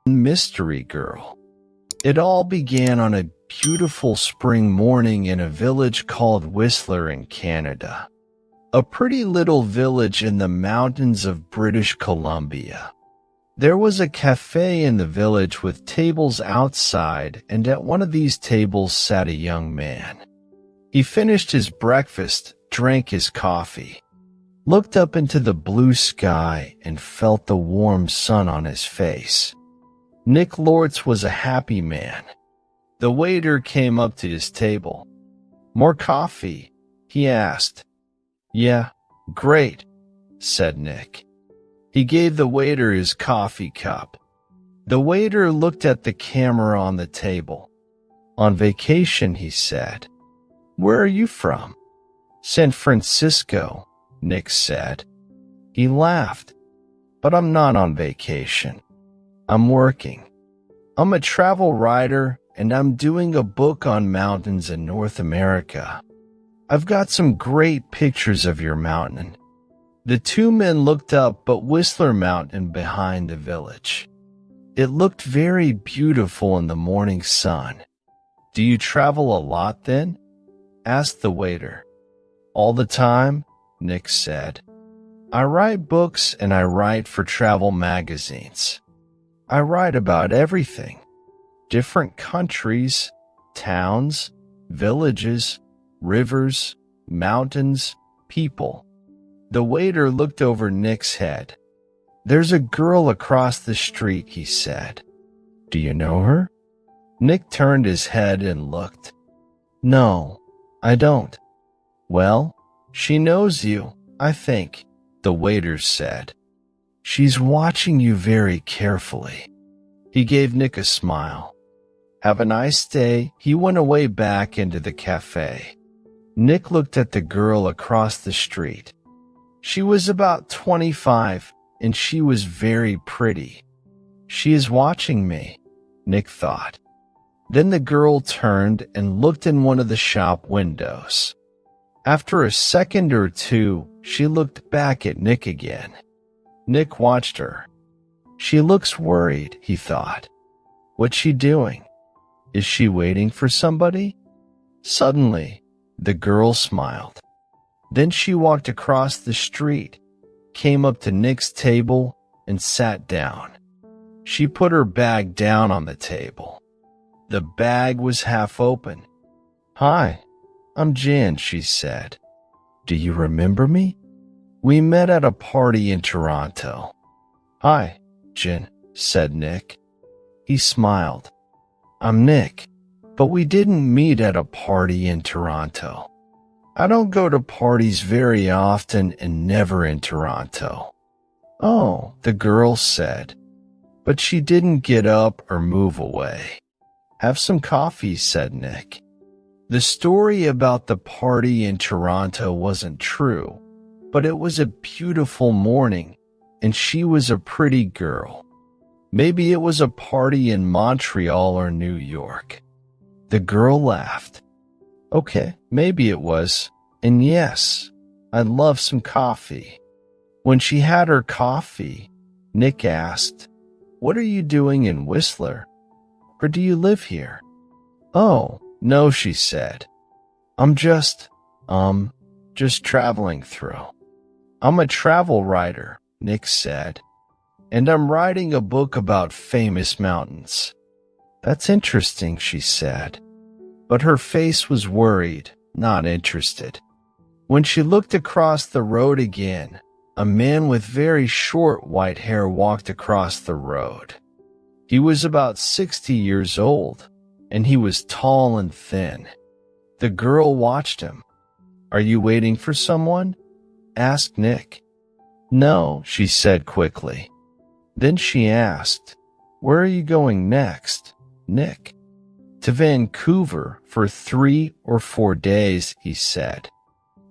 Mystery Girl. It all began on a beautiful spring morning in a village called Whistler in Canada, a pretty little village in the mountains of British Columbia. There was a cafe in the village with tables outside, and at one of these tables sat a young man. He finished his breakfast, drank his coffee, looked up into the blue sky, and felt the warm sun on his face. Nick Lortz was a happy man. The waiter came up to his table. "More coffee?" he asked. "Yeah, great," said Nick. He gave the waiter his coffee cup. The waiter looked at the camera on the table. "On vacation," he said. "Where are you from?" "San Francisco," Nick said. He laughed. "But I'm not on vacation. I'm working. I'm a travel writer, and I'm doing a book on mountains in North America. I've got some great pictures of your mountain." The two men looked up at Whistler Mountain behind the village. It looked very beautiful in the morning sun. "Do you travel a lot then?" asked the waiter. "All the time," Nick said. "I write books and I write for travel magazines. I write about everything. Different countries, towns, villages, rivers, mountains, people." The waiter looked over Nick's head. "There's a girl across the street," he said. "Do you know her?" Nick turned his head and looked. "No, I don't." "Well, she knows you, I think," the waiter said. "She's watching you very carefully." He gave Nick a smile. "Have a nice day." He went away back into the cafe. Nick looked at the girl across the street. She was about 25, and she was very pretty. "She is watching me," Nick thought. Then the girl turned and looked in one of the shop windows. After a second or two, she looked back at Nick again. Nick watched her. "She looks worried," he thought. "What's she doing? Is she waiting for somebody?" Suddenly, the girl smiled. Then she walked across the street, came up to Nick's table, and sat down. She put her bag down on the table. The bag was half open. "Hi, I'm Jan," she said. "Do you remember me? We met at a party in Toronto." "Hi, Jan," said Nick. He smiled. "I'm Nick, but we didn't meet at a party in Toronto. I don't go to parties very often and never in Toronto." "Oh," the girl said, but she didn't get up or move away. "Have some coffee," said Nick. The story about the party in Toronto wasn't true, but it was a beautiful morning, and she was a pretty girl. Maybe it was a party in Montreal or New York. The girl laughed. "Okay, maybe it was. And yes, I'd love some coffee." When she had her coffee, Nick asked, "What are you doing in Whistler? Or do you live here?" "Oh, no," she said. I'm just traveling through." "I'm a travel writer," Nick said, "and I'm writing a book about famous mountains." "That's interesting," she said, but her face was worried, not interested. When she looked across the road again, a man with very short white hair walked across the road. He was about 60 years old, and he was tall and thin. The girl watched him. "Are you waiting for someone?" asked Nick. "No," she said quickly. Then she asked, "Where are you going next, Nick?" "To Vancouver for 3 or 4 days," he said.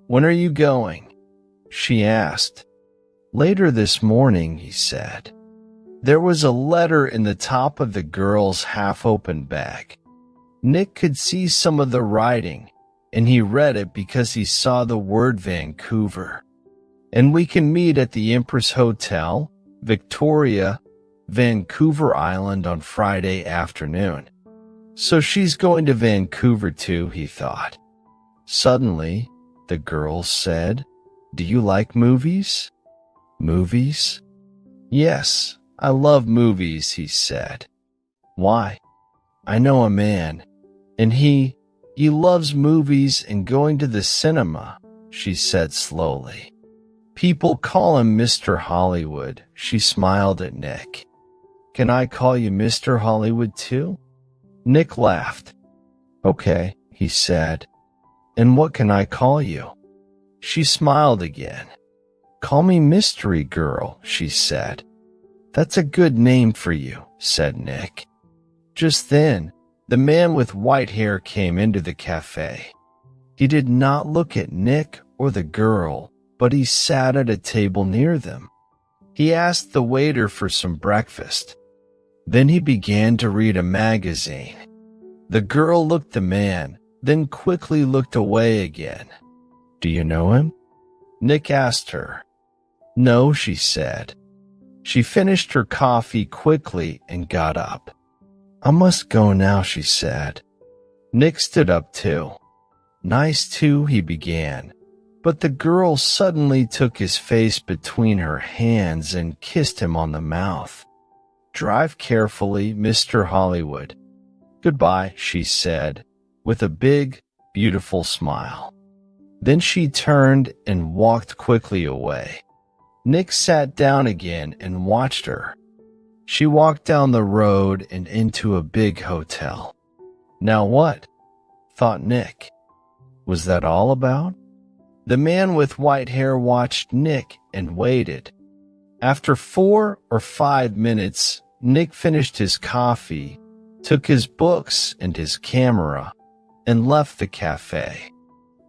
"When are you going?" she asked. "Later this morning," he said. There was a letter in the top of the girl's half-open bag. Nick could see some of the writing, and he read it because he saw the word Vancouver. "And we can meet at the Empress Hotel, Victoria, Vancouver Island on Friday afternoon. So she's going to Vancouver too, he thought. Suddenly, the girl said, "Do you like movies?" "Movies?" "Yes, I love movies," he said. "Why?" "I know a man, and he loves movies and going to the cinema," she said slowly. "People call him Mr. Hollywood," she smiled at Nick. "Can I call you Mr. Hollywood too?" Nick laughed. "Okay," he said. "And what can I call you?" She smiled again. "Call me Mystery Girl," she said. "That's a good name for you," said Nick. Just then, the man with white hair came into the cafe. He did not look at Nick or the girl, but he sat at a table near them. He asked the waiter for some breakfast. Then he began to read a magazine. The girl looked at the man, then quickly looked away again. "Do you know him?" Nick asked her. "No," she said. She finished her coffee quickly and got up. "I must go now," she said. Nick stood up too. "Nice too," he began, but the girl suddenly took his face between her hands and kissed him on the mouth. "Drive carefully, Mr. Hollywood." "Goodbye," she said, with a big, beautiful smile. Then she turned and walked quickly away. Nick sat down again and watched her. She walked down the road and into a big hotel. Now what? Thought Nick. Was that all about? The man with white hair watched Nick and waited. After 4 or 5 minutes, Nick finished his coffee, took his books and his camera, and left the cafe.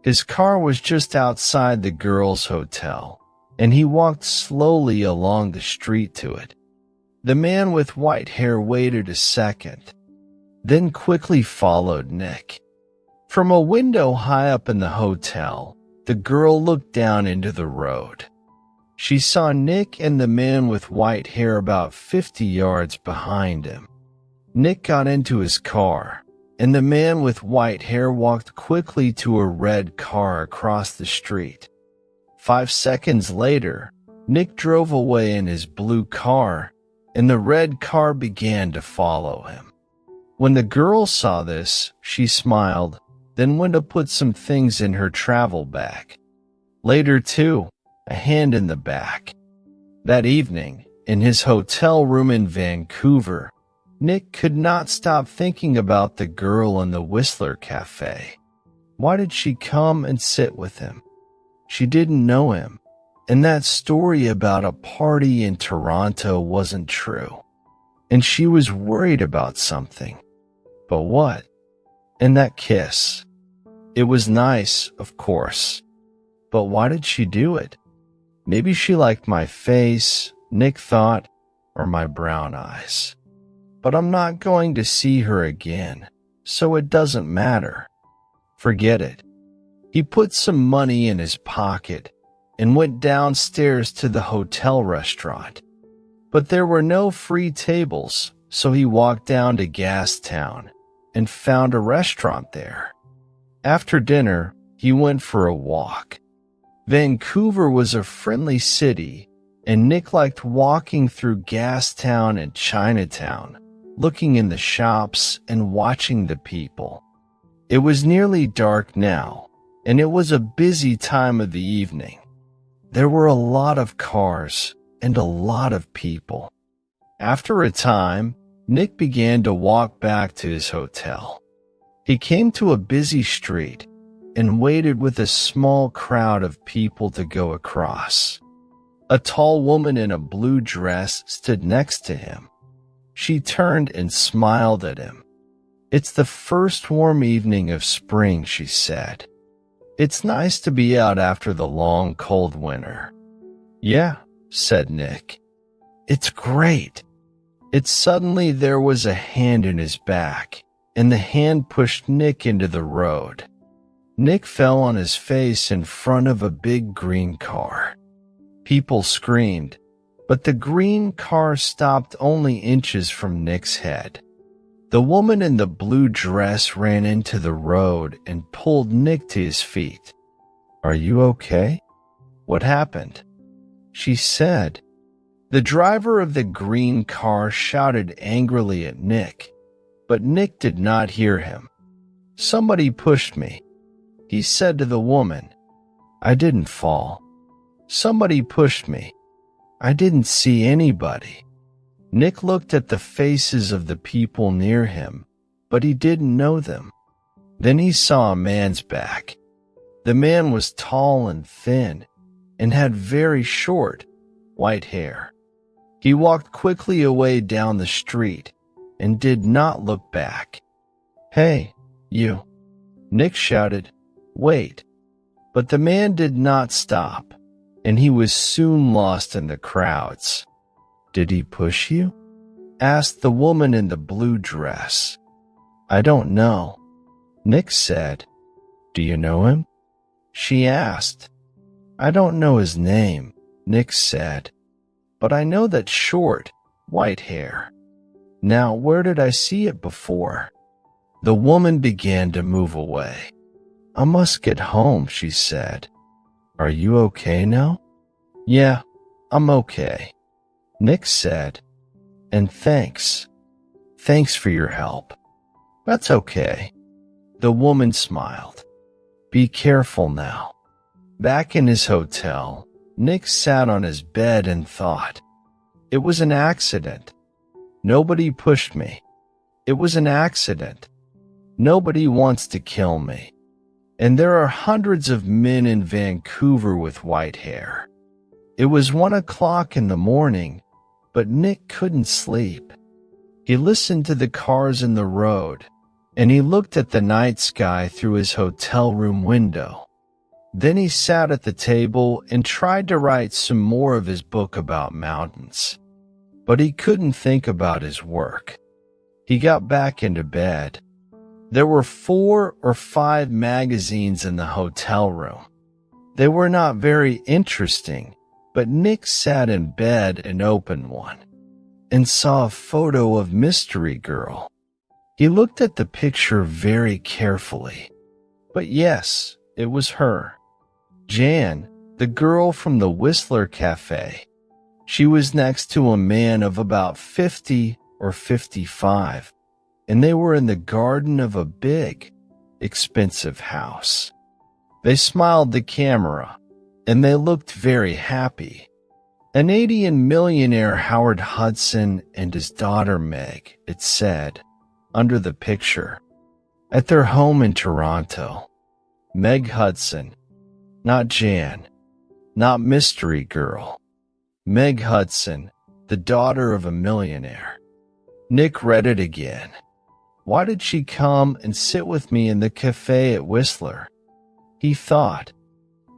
His car was just outside the girls' hotel, and he walked slowly along the street to it. The man with white hair waited a second, then quickly followed Nick. From a window high up in the hotel, the girl looked down into the road. She saw Nick and the man with white hair about 50 yards behind him. Nick got into his car, and the man with white hair walked quickly to a red car across the street. 5 seconds later, Nick drove away in his blue car, and the red car began to follow him. When the girl saw this, she smiled, then went to put some things in her travel bag. Later, too, a hand in the back. That evening, in his hotel room in Vancouver, Nick could not stop thinking about the girl in the Whistler Cafe. Why did she come and sit with him? She didn't know him, and that story about a party in Toronto wasn't true. And she was worried about something. But what? And that kiss. It was nice, of course. But why did she do it? Maybe she liked my face, Nick thought, or my brown eyes. But I'm not going to see her again, so it doesn't matter. Forget it. He put some money in his pocket and went downstairs to the hotel restaurant. But there were no free tables, so he walked down to Gastown and found a restaurant there. After dinner, he went for a walk. Vancouver was a friendly city, and Nick liked walking through Gastown and Chinatown, looking in the shops and watching the people. It was nearly dark now, and it was a busy time of the evening. There were a lot of cars and a lot of people. After a time, Nick began to walk back to his hotel. He came to a busy street and waited with a small crowd of people to go across. A tall woman in a blue dress stood next to him. She turned and smiled at him. "It's the first warm evening of spring," she said. "It's nice to be out after the long, cold winter." "Yeah," said Nick. "It's great." Suddenly there was a hand in his back, and the hand pushed Nick into the road. Nick fell on his face in front of a big green car. People screamed, But the green car stopped only inches from Nick's head. The woman in the blue dress ran into the road and pulled Nick to his feet. "Are you okay? What happened?" she said. The driver of the green car shouted angrily at Nick, but Nick did not hear him. "Somebody pushed me," he said to the woman. "I didn't fall. Somebody pushed me. I didn't see anybody." Nick looked at the faces of the people near him, but he didn't know them. Then he saw a man's back. The man was tall and thin and had very short, white hair. He walked quickly away down the street and did not look back. "Hey, you!" Nick shouted. "Wait!" But the man did not stop, and he was soon lost in the crowds. "Did he push you?" asked the woman in the blue dress. "I don't know," Nick said. "Do you know him?" she asked. "I don't know his name," Nick said, "but I know that short, white hair. Now, where did I see it before?" The woman began to move away. "I must get home," she said. "Are you okay now?" "Yeah, I'm okay," Nick said. "And thanks. Thanks for your help." "That's okay." The woman smiled. "Be careful now." Back in his hotel, Nick sat on his bed and thought. It was an accident. Nobody pushed me. It was an accident. Nobody wants to kill me. And there are hundreds of men in Vancouver with white hair. It was 1 o'clock in the morning, but Nick couldn't sleep. He listened to the cars in the road, and he looked at the night sky through his hotel room window. Then he sat at the table and tried to write some more of his book about mountains. But he couldn't think about his work. He got back into bed. There were 4 or 5 magazines in the hotel room. They were not very interesting, but Nick sat in bed and opened one, and saw a photo of Mystery Girl. He looked at the picture very carefully. But yes, it was her. Jan, the girl from the Whistler Cafe. She was next to a man of about 50 or 55, and they were in the garden of a big, expensive house. They smiled to camera, and they looked very happy. An Canadian millionaire Howard Hudson and his daughter Meg, it said, under the picture, at their home in Toronto. Meg Hudson, not Jan, not Mystery Girl. Meg Hudson, the daughter of a millionaire. Nick read it again. Why did she come and sit with me in the cafe at Whistler? He thought.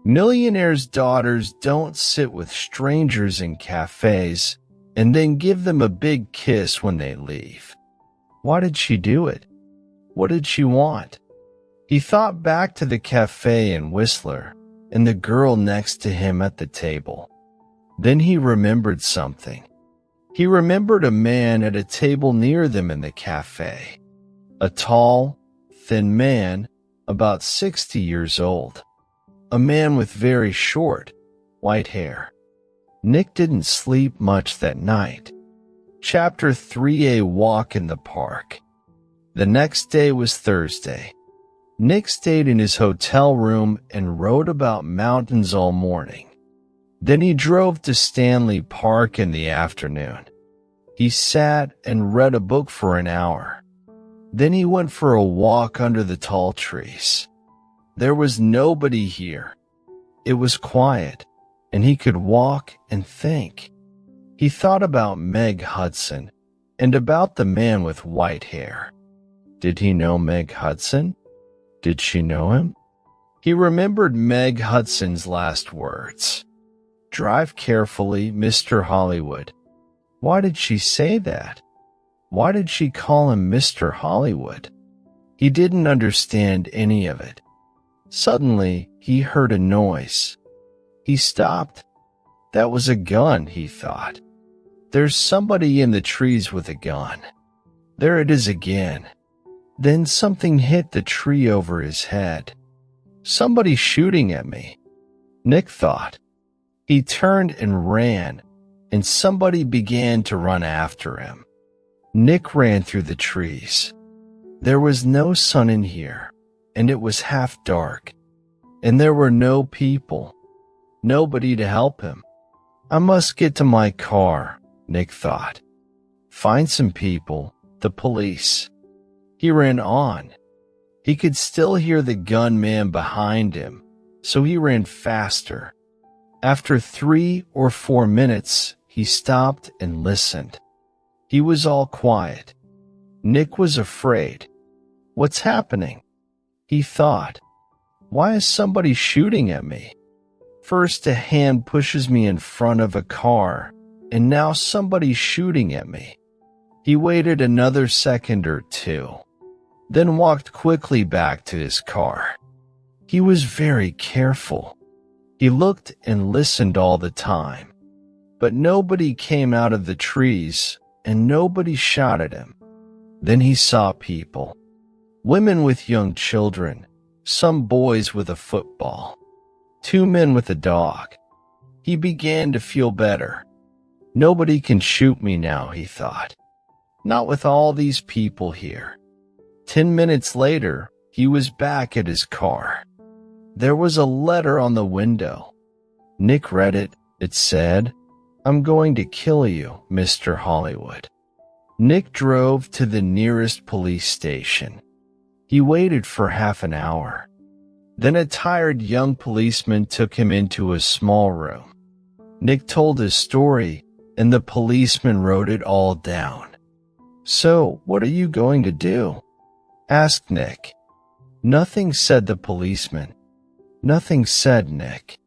Millionaires' daughters don't sit with strangers in cafes and then give them a big kiss when they leave. Why did she do it? What did she want? He thought back to the cafe in Whistler and the girl next to him at the table. Then he remembered something. He remembered a man at a table near them in the cafe. A tall, thin man, about 60 years old. A man with very short, white hair. Nick didn't sleep much that night. Chapter 3: A Walk in the Park. The next day was Thursday. Nick stayed in his hotel room and wrote about mountains all morning. Then he drove to Stanley Park in the afternoon. He sat and read a book for an hour. Then he went for a walk under the tall trees. There was nobody here. It was quiet, and he could walk and think. He thought about Meg Hudson and about the man with white hair. Did he know Meg Hudson? Did she know him? He remembered Meg Hudson's last words. "Drive carefully, Mr. Hollywood." Why did she say that? Why did she call him Mr. Hollywood? He didn't understand any of it. Suddenly, he heard a noise. He stopped. That was a gun, he thought. There's somebody in the trees with a gun. There it is again. Then something hit the tree over his head. Somebody's shooting at me, Nick thought. He turned and ran, and somebody began to run after him. Nick ran through the trees. There was no sun in here, and it was half dark, and there were no people, nobody to help him. I must get to my car, Nick thought. Find some people, the police. He ran on. He could still hear the gunman behind him, so he ran faster. After 3 or 4 minutes, he stopped and listened. He was all quiet. Nick was afraid. What's happening? He thought. Why is somebody shooting at me? First a hand pushes me in front of a car, and now somebody's shooting at me. He waited another second or two, then walked quickly back to his car. He was very careful. He looked and listened all the time, but nobody came out of the trees and nobody shot at him. Then he saw people, women with young children, some boys with a football, 2 men with a dog. He began to feel better. Nobody can shoot me now, he thought. Not with all these people here. 10 minutes later, he was back at his car. There was a letter on the window. Nick read it. It said, "I'm going to kill you, Mr. Hollywood." Nick drove to the nearest police station. He waited for half an hour. Then a tired young policeman took him into a small room. Nick told his story, and the policeman wrote it all down. "So, what are you going to do?" asked Nick. "Nothing," said the policeman. "Nothing," said Nick.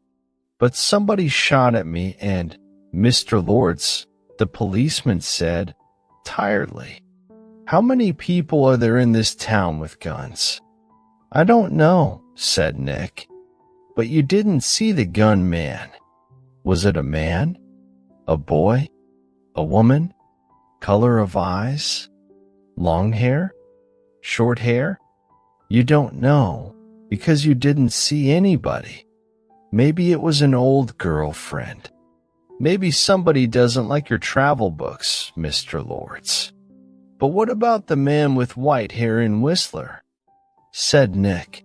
"But somebody shot at me and, Mr. Lords," the policeman said, tiredly. "How many people are there in this town with guns?" "I don't know," said Nick. "But you didn't see the gunman. Was it a man? A boy? A woman? Color of eyes? Long hair? Short hair? You don't know, because you didn't see anybody. Maybe it was an old girlfriend. Maybe somebody doesn't like your travel books, Mr. Lords. But what about the man with white hair in Whistler?" said Nick.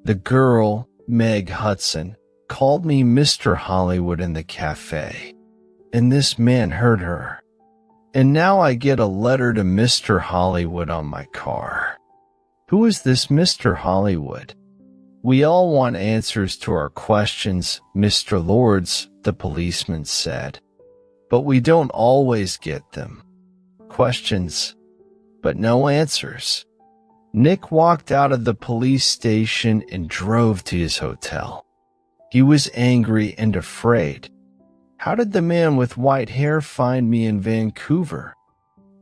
"The girl, Meg Hudson, called me Mr. Hollywood in the cafe, and this man heard her. And now I get a letter to Mr. Hollywood on my car. Who is this Mr. Hollywood? We all want answers to our questions, Mr. Lords," the policeman said. "But we don't always get them. Questions, but no answers." Nick walked out of the police station and drove to his hotel. He was angry and afraid. How did the man with white hair find me in Vancouver?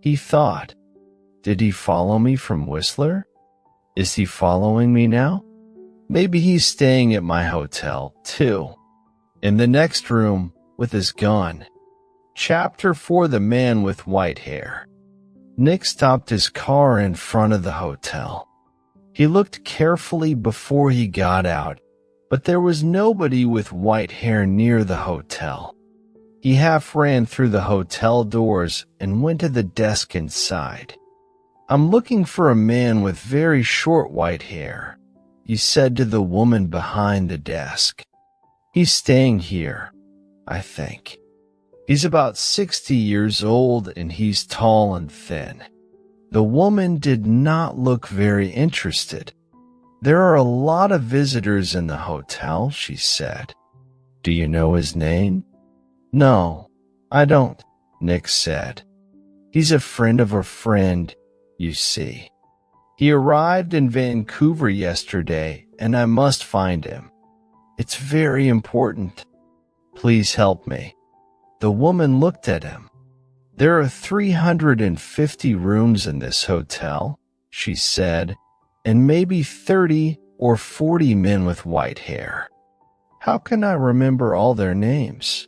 He thought. Did he follow me from Whistler? Is he following me now? Maybe he's staying at my hotel, too. In the next room, with his gun. Chapter 4: The Man with White Hair. Nick stopped his car in front of the hotel. He looked carefully before he got out, but there was nobody with white hair near the hotel. He half ran through the hotel doors and went to the desk inside. "I'm looking for a man with very short white hair," he said to the woman behind the desk. "He's staying here, I think. He's about 60 years old and he's tall and thin." The woman did not look very interested. "There are a lot of visitors in the hotel," she said. "Do you know his name?" "No, I don't," Nick said. "He's a friend of a friend, you see. He arrived in Vancouver yesterday, and I must find him. It's very important. Please help me." The woman looked at him. "There are 350 rooms in this hotel," she said, "and maybe 30 or 40 men with white hair. How can I remember all their names?"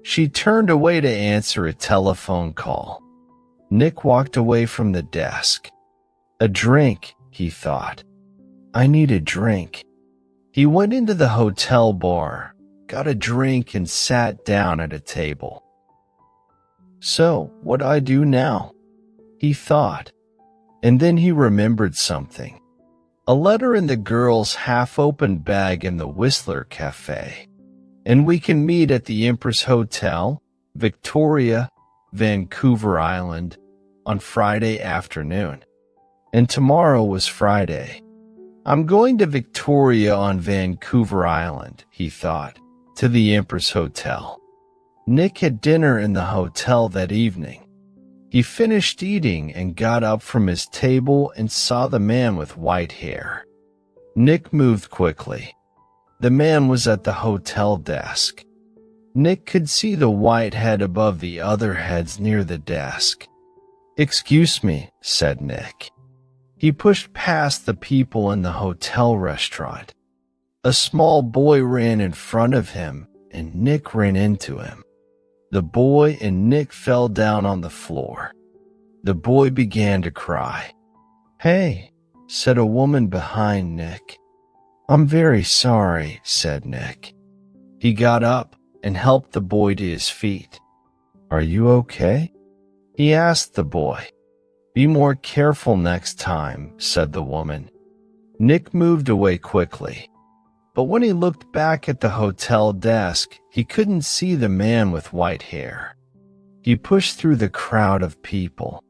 She turned away to answer a telephone call. Nick walked away from the desk. A drink, he thought. I need a drink. He went into the hotel bar, got a drink, and sat down at a table. So, what do I do now? He thought. And then he remembered something. A letter in the girl's half-open bag in the Whistler Cafe. And we can meet at the Empress Hotel, Victoria, Vancouver Island, on Friday afternoon. And tomorrow was Friday. I'm going to Victoria on Vancouver Island, he thought, to the Empress Hotel. Nick had dinner in the hotel that evening. He finished eating and got up from his table and saw the man with white hair. Nick moved quickly. The man was at the hotel desk. Nick could see the white head above the other heads near the desk. "Excuse me," said Nick. He pushed past the people in the hotel restaurant. A small boy ran in front of him, and Nick ran into him. The boy and Nick fell down on the floor. The boy began to cry. "Hey," said a woman behind Nick. "I'm very sorry," said Nick. He got up and helped the boy to his feet. "Are you okay?" he asked the boy. "Be more careful next time," said the woman. Nick moved away quickly. But when he looked back at the hotel desk, he couldn't see the man with white hair. He pushed through the crowd of people.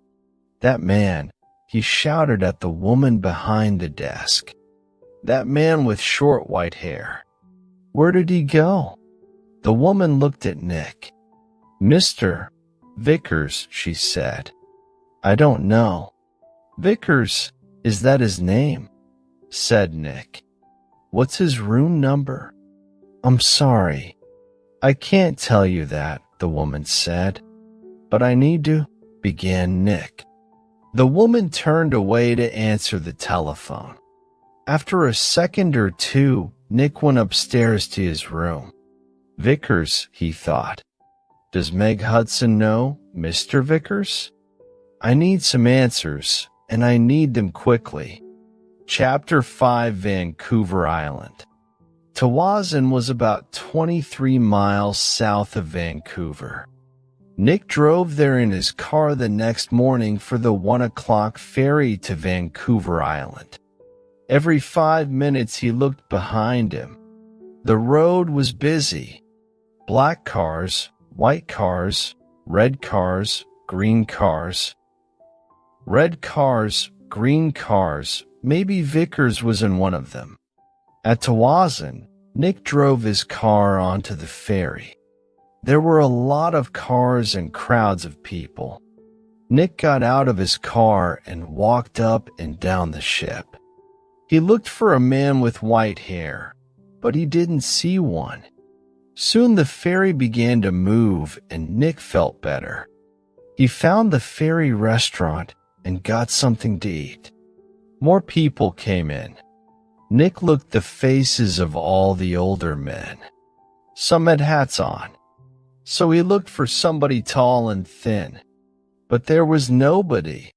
"That man," he shouted at the woman behind the desk. "That man with short white hair. Where did he go?" The woman looked at Nick. "Mr. Vickers," she said. "I don't know." "Vickers, is that his name?" said Nick. "What's his room number?" "I'm sorry. I can't tell you that," the woman said. "But I need to," began Nick. The woman turned away to answer the telephone. After a second or two, Nick went upstairs to his room. "Vickers," he thought. "Does Meg Hudson know Mr. Vickers? I need some answers, and I need them quickly." Chapter 5, Vancouver Island. Tsawwassen was about 23 miles south of Vancouver. Nick drove there in his car the next morning for the 1 o'clock ferry to Vancouver Island. Every 5 minutes he looked behind him. The road was busy. Black cars, white cars, red cars, green cars. Red cars, green cars. Maybe Vickers was in one of them. At Tsawwassen, Nick drove his car onto the ferry. There were a lot of cars and crowds of people. Nick got out of his car and walked up and down the ship. He looked for a man with white hair, but he didn't see one. Soon the ferry began to move and Nick felt better. He found the ferry restaurant and got something to eat. More people came in. Nick looked the faces of all the older men. Some had hats on, so he looked for somebody tall and thin. But there was nobody.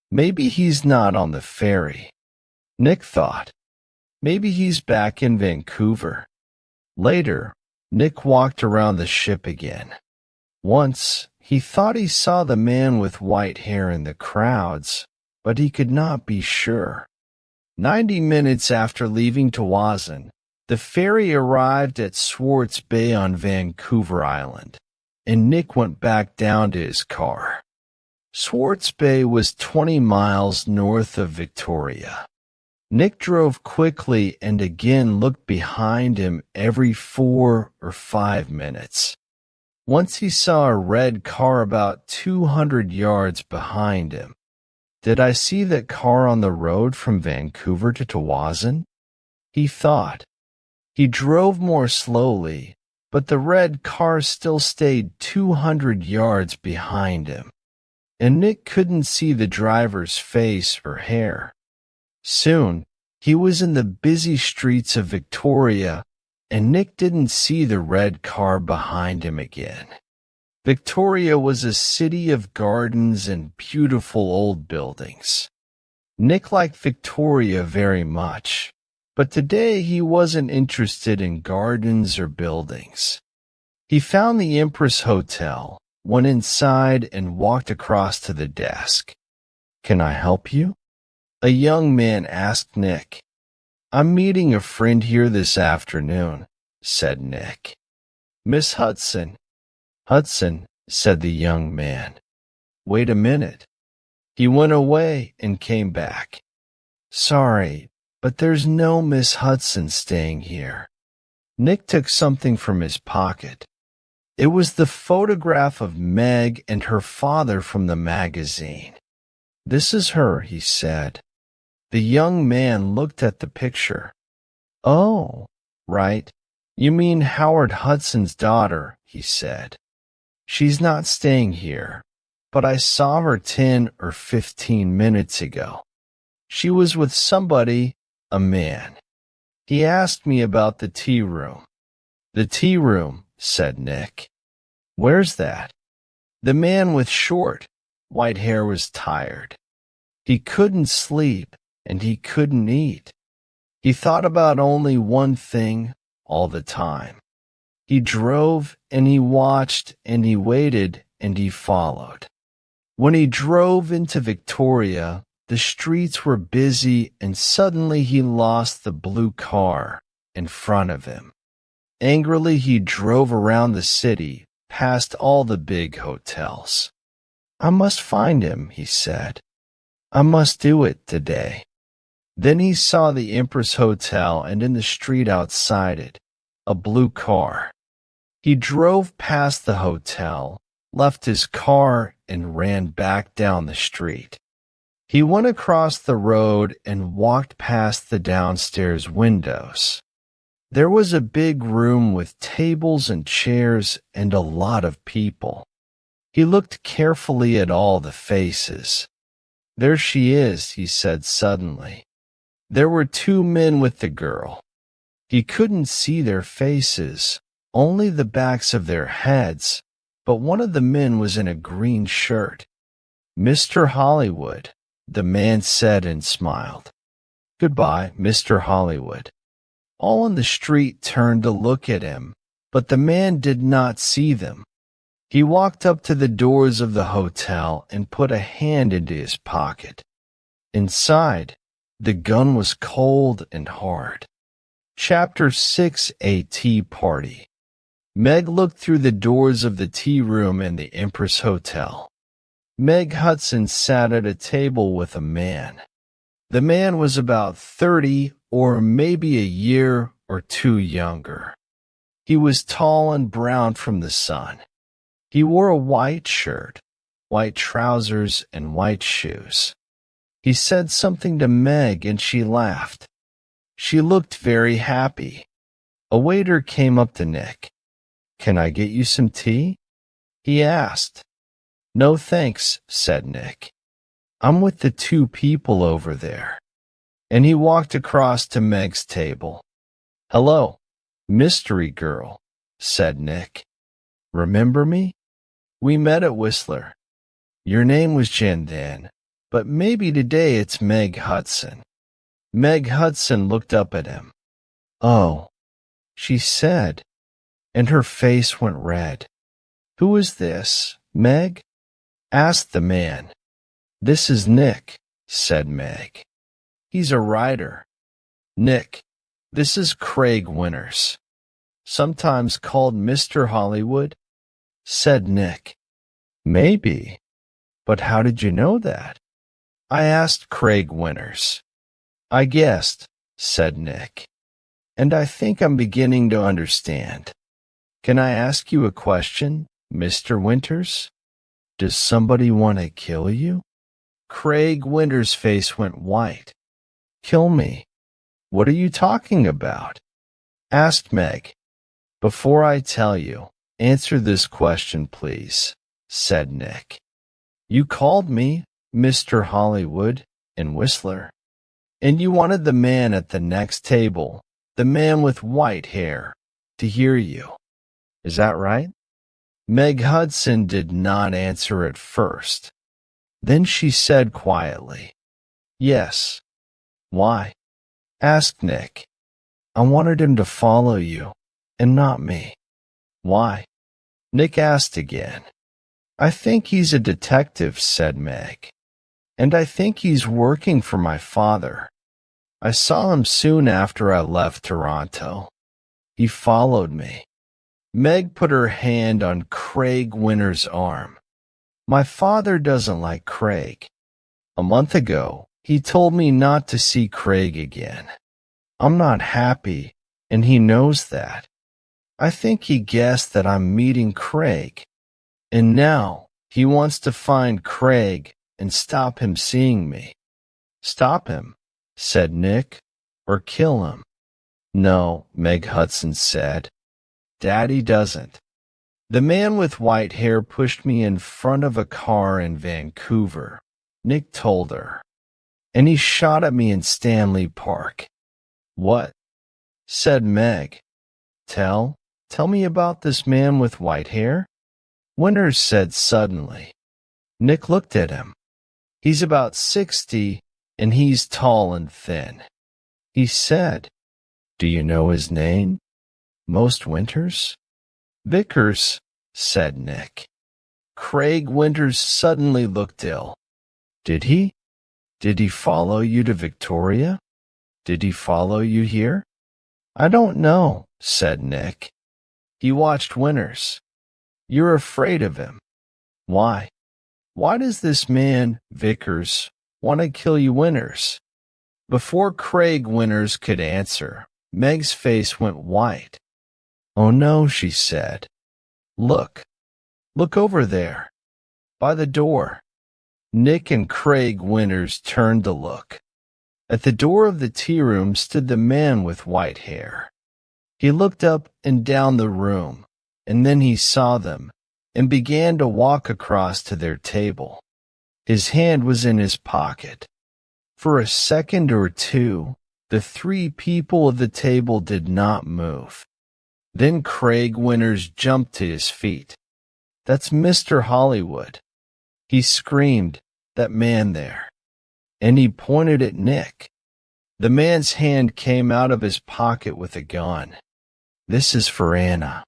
Maybe he's not on the ferry, Nick thought. Maybe he's back in Vancouver. Later, Nick walked around the ship again. Once, he thought he saw the man with white hair in the crowds, but he could not be sure. 90 minutes after leaving Tsawwassen, the ferry arrived at Swartz Bay on Vancouver Island, and Nick went back down to his car. Swartz Bay was 20 miles north of Victoria. Nick drove quickly and again looked behind him every 4 or 5 minutes. Once he saw a red car about 200 yards behind him. Did I see that car on the road from Vancouver to Tsawwassen? He thought. He drove more slowly, but the red car still stayed 200 yards behind him, and Nick couldn't see the driver's face or hair. Soon, he was in the busy streets of Victoria and Nick didn't see the red car behind him again. Victoria was a city of gardens and beautiful old buildings. Nick liked Victoria very much, but today he wasn't interested in gardens or buildings. He found the Empress Hotel, went inside, and walked across to the desk. "Can I help you?" a young man asked Nick. "I'm meeting a friend here this afternoon," said Nick. "Miss Hudson." "Hudson," said the young man. "Wait a minute." He went away and came back. "Sorry, but there's no Miss Hudson staying here." Nick took something from his pocket. It was the photograph of Meg and her father from the magazine. "This is her," he said. The young man looked at the picture. "Oh, right. You mean Howard Hudson's daughter," he said. "She's not staying here, but I saw her 10 or 15 minutes ago. She was with somebody, a man. He asked me about the tea room." "The tea room," said Nick. "Where's that?" The man with short, white hair was tired. He couldn't sleep and he couldn't eat. He thought about only one thing all the time. He drove and he watched and he waited and he followed. When he drove into Victoria, the streets were busy and suddenly he lost the blue car in front of him. Angrily, he drove around the city, past all the big hotels. "I must find him," he said. "I must do it today." Then he saw the Empress Hotel and in the street outside it, a blue car. He drove past the hotel, left his car, and ran back down the street. He went across the road and walked past the downstairs windows. There was a big room with tables and chairs and a lot of people. He looked carefully at all the faces. "There she is," he said suddenly. There were two men with the girl. He couldn't see their faces, only the backs of their heads, but one of the men was in a green shirt. "Mr. Hollywood," the man said and smiled. "Goodbye, Mr. Hollywood." All on the street turned to look at him, but the man did not see them. He walked up to the doors of the hotel and put a hand into his pocket. Inside, the gun was cold and hard. Chapter 6: A Tea Party. Meg looked through the doors of the tea room in the Empress Hotel. Meg Hudson sat at a table with a man. The man was about 30 or maybe a year or two younger. He was tall and brown from the sun. He wore a white shirt, white trousers, and white shoes. He said something to Meg and she laughed. She looked very happy. A waiter came up to Nick. "Can I get you some tea?" he asked. "No thanks," said Nick. "I'm with the two people over there." And he walked across to Meg's table. "Hello, mystery girl," said Nick. "Remember me? We met at Whistler. Your name was Jen then, but maybe today it's Meg Hudson." Meg Hudson looked up at him. "Oh," she said, and her face went red. "Who is this, Meg?" asked the man. "This is Nick," said Meg. "He's a writer." "Nick, this is Craig Winters, sometimes called Mr. Hollywood," said Nick. "Maybe, but how did you know that?" I asked Craig Winters. "I guessed," said Nick, "and I think I'm beginning to understand. Can I ask you a question, Mr. Winters? Does somebody want to kill you?" Craig Winters' face went white. "Kill me? What are you talking about?" asked Meg. "Before I tell you, answer this question, please," said Nick. "You called me Mr. Hollywood in Whistler, and you wanted the man at the next table, the man with white hair, to hear you. Is that right?" Meg Hudson did not answer at first. Then she said quietly, "Yes." "Why?" asked Nick. "I wanted him to follow you, and not me." "Why?" Nick asked again. "I think he's a detective," said Meg. "And I think he's working for my father. I saw him soon after I left Toronto. He followed me." Meg put her hand on Craig Winter's arm. "My father doesn't like Craig. A month ago, he told me not to see Craig again. I'm not happy, and he knows that. I think he guessed that I'm meeting Craig, and now he wants to find Craig and stop him seeing me." "Stop him," said Nick, "or kill him?" "No," Meg Hudson said. "Daddy doesn't. The man with white hair pushed me in front of a car in Vancouver," Nick told her. "And he shot at me in Stanley Park." "What?" said Meg. Tell me about this man with white hair," Winters said suddenly. Nick looked at him. "He's about 60, and he's tall and thin." He said, "Do you know his name?" "Most Winters?" "Vickers," said Nick. Craig Winters suddenly looked ill. Did he? Did he follow you to Victoria? Did he follow you here?" "I don't know," said Nick. He watched Winters. "You're afraid of him. Why? Why does this man, Vickers, want to kill you, Winters?" Before Craig Winters could answer, Meg's face went white. "Oh no," she said. Look over there, by the door." Nick and Craig Winters turned to look. At the door of the tea room stood the man with white hair. He looked up and down the room, and then he saw them, and began to walk across to their table. His hand was in his pocket. For a second or two, the three people of the table did not move. Then Craig Winters jumped to his feet. "That's Mr. Hollywood," he screamed, "that man there." And he pointed at Nick. The man's hand came out of his pocket with a gun. "This is for Anna,"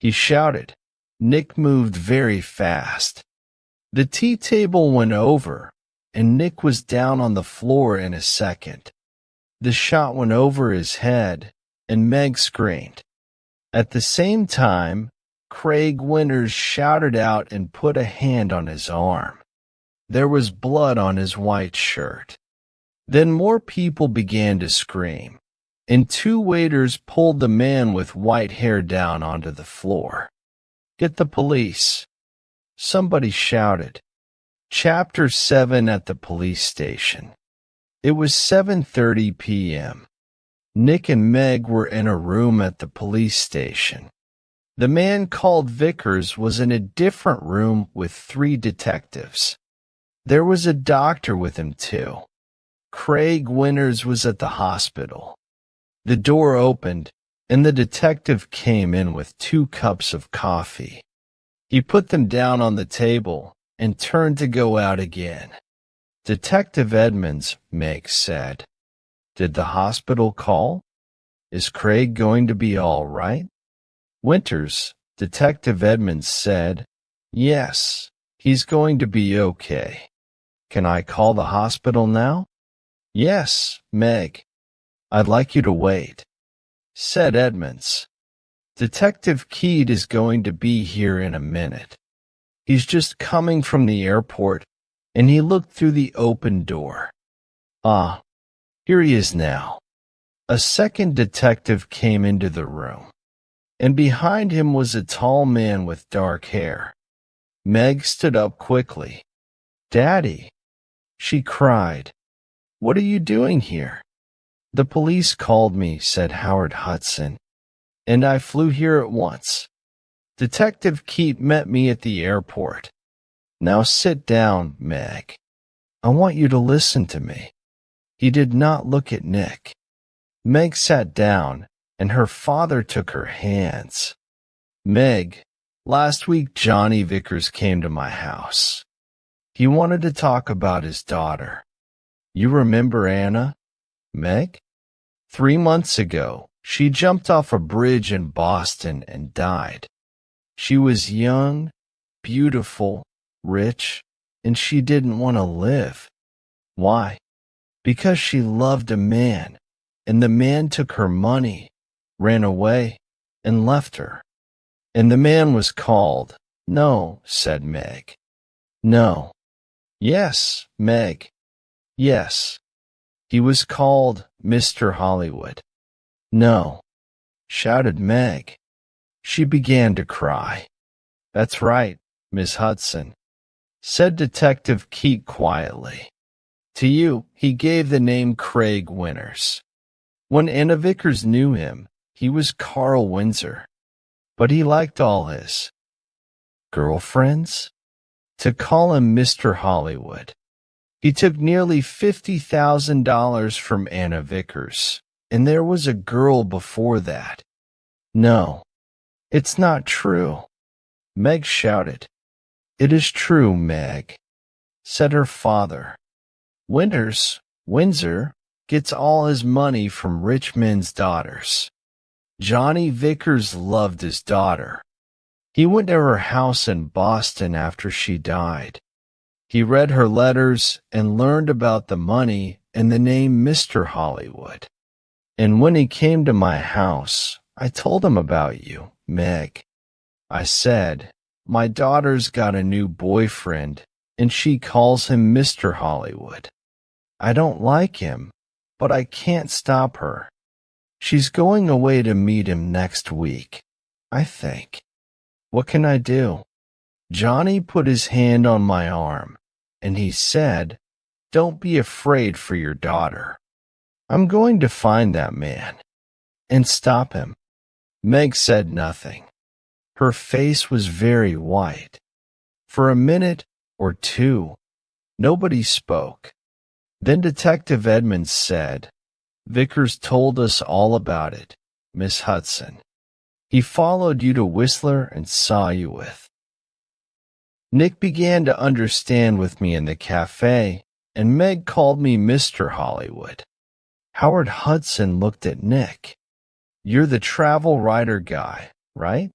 he shouted. Nick moved very fast. The tea table went over, and Nick was down on the floor in a second. The shot went over his head, and Meg screamed. At the same time, Craig Winters shouted out and put a hand on his arm. There was blood on his white shirt. Then more people began to scream, and two waiters pulled the man with white hair down onto the floor. "Get the police," somebody shouted. Chapter 7 at the police station. It was 7:30 p.m. Nick and Meg were in a room at the police station. The man called Vickers was in a different room with 3 detectives. There was a doctor with him too. Craig Winters was at the hospital. The door opened, and the detective came in with 2 cups of coffee. He put them down on the table and turned to go out again. "Detective Edmonds," Meg said. "Did the hospital call? Is Craig going to be all right?" "Winters," Detective Edmonds said. "Yes, he's going to be okay. Can I call the hospital now?" "Yes, Meg. I'd like you to wait," said Edmonds. "Detective Keed is going to be here in a minute. He's just coming from the airport, and he looked through the open door. Ah, here he is now." A second detective came into the room, and behind him was a tall man with dark hair. Meg stood up quickly. "Daddy," she cried. "What are you doing here?" "The police called me," said Howard Hudson, "and I flew here at once. Detective Keat met me at the airport. Now sit down, Meg. I want you to listen to me." He did not look at Nick. Meg sat down, and her father took her hands. Meg, last week Johnny Vickers came to my house. He wanted to talk about his daughter. You remember Anna, Meg? 3 months ago, she jumped off a bridge in Boston and died. She was young, beautiful, rich, and she didn't want to live. Why? Because she loved a man, and the man took her money, ran away, and left her. And the man was called. No, said Meg. No. Yes, Meg. Yes. He was called Mr. Hollywood. No, shouted Meg. She began to cry. That's right, Miss Hudson, said Detective Keat quietly. To you, he gave the name Craig Winters. When Anna Vickers knew him, he was Carl Windsor, but he liked all his girlfriends to call him Mr. Hollywood. He took nearly $50,000 from Anna Vickers, and there was a girl before that. No, it's not true, Meg shouted. It is true, Meg, said her father. Windsor, gets all his money from rich men's daughters. Johnny Vickers loved his daughter. He went to her house in Boston after she died. He read her letters and learned about the money and the name Mr. Hollywood. And when he came to my house, I told him about you, Meg. I said, my daughter's got a new boyfriend, and she calls him Mr. Hollywood. I don't like him, but I can't stop her. She's going away to meet him next week, I think. What can I do? Johnny put his hand on my arm, and he said, don't be afraid for your daughter. I'm going to find that man and stop him. Meg said nothing. Her face was very white. For a minute or two, nobody spoke. Then Detective Edmonds said, Vickers told us all about it, Miss Hudson. He followed you to Whistler and saw you with. Nick began to understand with me in the cafe, and Meg called me Mr. Hollywood. Howard Hudson looked at Nick. You're the travel writer guy, right?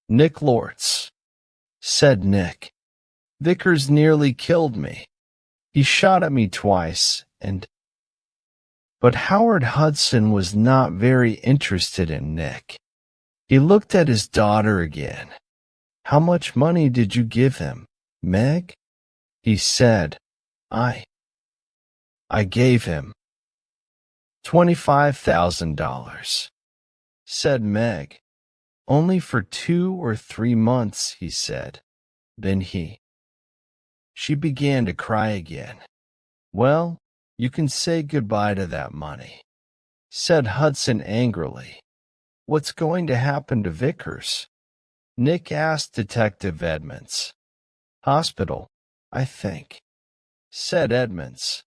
Nick Lords, said Nick. Vickers nearly killed me. He shot at me twice, But Howard Hudson was not very interested in Nick. He looked at his daughter again. How much money did you give him, Meg? He said, I gave him $25,000, said Meg. Only for 2 or 3 months, he said. Then She began to cry again. Well, you can say goodbye to that money, said Hudson angrily. What's going to happen to Vickers? Nick asked Detective Edmonds. Hospital, I think, said Edmonds.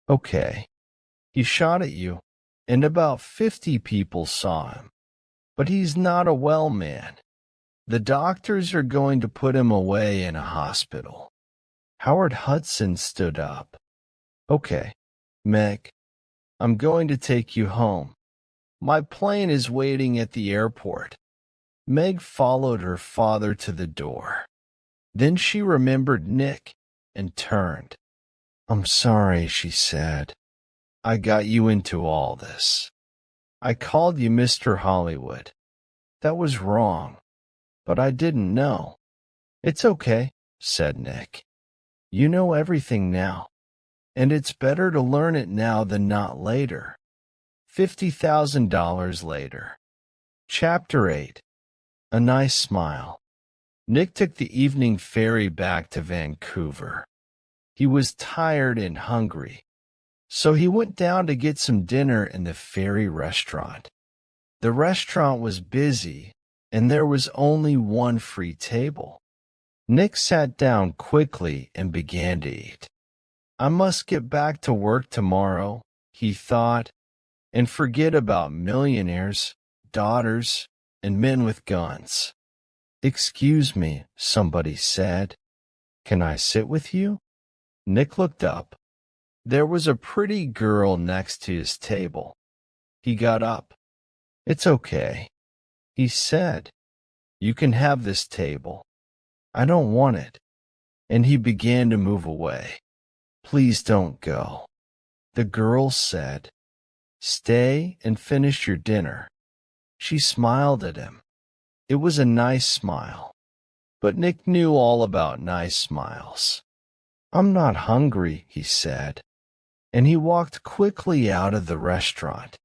Okay. He shot at you, and about 50 people saw him. But he's not a well man. The doctors are going to put him away in a hospital. Howard Hudson stood up. Okay, Meg, I'm going to take you home. My plane is waiting at the airport. Meg followed her father to the door. Then she remembered Nick and turned. I'm sorry, she said. I got you into all this. I called you Mr. Hollywood. That was wrong, but I didn't know. It's okay, said Nick. You know everything now, and it's better to learn it now than not later. $50,000 later. Chapter 8. A Nice Smile. Nick took the evening ferry back to Vancouver. He was tired and hungry, so he went down to get some dinner in the ferry restaurant. The restaurant was busy, and there was only one free table. Nick sat down quickly and began to eat. I must get back to work tomorrow, he thought, and forget about millionaires, daughters, and men with guns. Excuse me, somebody said. Can I sit with you? Nick looked up. There was a pretty girl next to his table. He got up. It's okay, he said. You can have this table. I don't want it. And he began to move away. Please don't go. The girl said, stay and finish your dinner. She smiled at him. It was a nice smile, but Nick knew all about nice smiles. I'm not hungry, he said, and he walked quickly out of the restaurant.